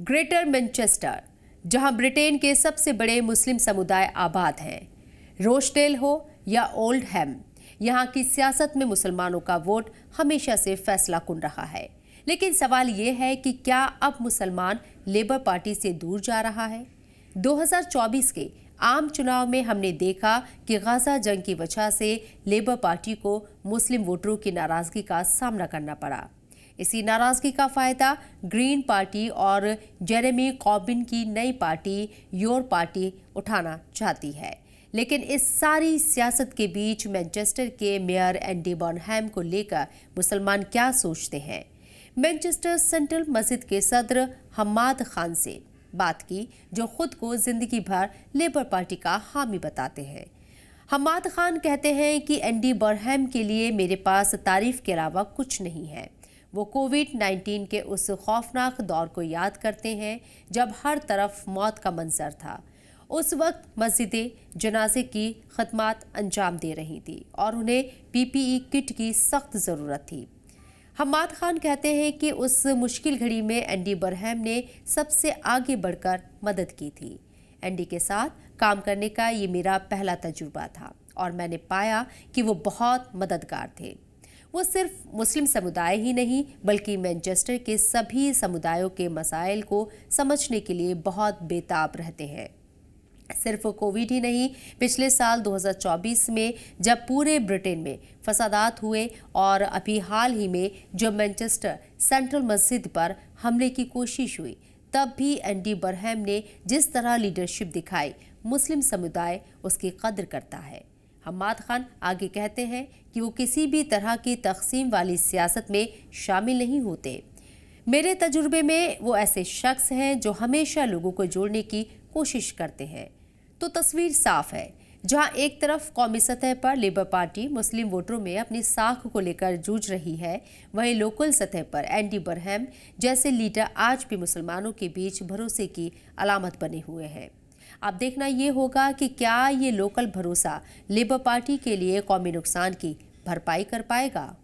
Greater Manchester, जहां Britain के सबसे बड़े मुस्लिम समुदाय आबाद हैं, रोचडेल हो या ओल्डहैम, यहाँ की सियासत में मुसलमानों का वोट हमेशा से फैसला कुन रहा है। लेकिन सवाल ये है कि क्या अब मुसलमान लेबर पार्टी से दूर जा रहा है? 2024 के आम चुनाव में हमने देखा कि गाजा जंग की वजह से लेबर पार्टी को मुस्लिम वोटरों की नाराजगी का सामना करना पड़ा। इसी नाराजगी का फायदा ग्रीन पार्टी और जेरेमी कॉर्बिन की नई पार्टी योर पार्टी उठाना चाहती है। लेकिन इस सारी सियासत के बीच मैनचेस्टर के मेयर एंडी बर्नहैम को लेकर मुसलमान क्या सोचते हैं? मैनचेस्टर सेंट्रल मस्जिद के सदर हम्माद खान से बात की, जो खुद को जिंदगी भर लेबर पार्टी का हामी बताते हैं। हम्माद खान कहते हैं कि एंडी बर्नहैम के लिए मेरे पास तारीफ के अलावा कुछ नहीं है। वो कोविड-19 के उस खौफनाक दौर को याद करते हैं जब हर तरफ मौत का मंजर था। उस वक्त मस्जिदें जनाजे की खदमात अंजाम दे रही थी और उन्हें पीपीई किट की सख्त ज़रूरत थी। हम्माद खान कहते हैं कि उस मुश्किल घड़ी में एंडी बर्नहैम ने सबसे आगे बढ़कर मदद की थी। एंडी के साथ काम करने का ये मेरा पहला तजुर्बा था और मैंने पाया कि वो बहुत मददगार थे। वो सिर्फ मुस्लिम समुदाय ही नहीं बल्कि मैनचेस्टर के सभी समुदायों के मसाइल को समझने के लिए बहुत बेताब रहते हैं। सिर्फ कोविड ही नहीं, पिछले साल 2024 में जब पूरे ब्रिटेन में फसादात हुए और अभी हाल ही में जब मैनचेस्टर सेंट्रल मस्जिद पर हमले की कोशिश हुई, तब भी एंडी बर्नहैम ने जिस तरह लीडरशिप दिखाई, मुस्लिम समुदाय उसकी कद्र करता है। हम्माद खान आगे कहते हैं कि वो किसी भी तरह की तकसीम वाली सियासत में शामिल नहीं होते। मेरे तजुर्बे में वो ऐसे शख्स हैं जो हमेशा लोगों को जोड़ने की कोशिश करते हैं। तो तस्वीर साफ है, जहां एक तरफ कौमी सतह पर लेबर पार्टी मुस्लिम वोटरों में अपनी साख को लेकर जूझ रही है, वहीं लोकल सतह पर एंडी बर्नहैम जैसे लीडर आज भी मुसलमानों के बीच भरोसे की अलामत बने हुए हैं। अब देखना ये होगा कि क्या ये लोकल भरोसा लेबर पार्टी के लिए कौमी नुकसान की भरपाई कर पाएगा।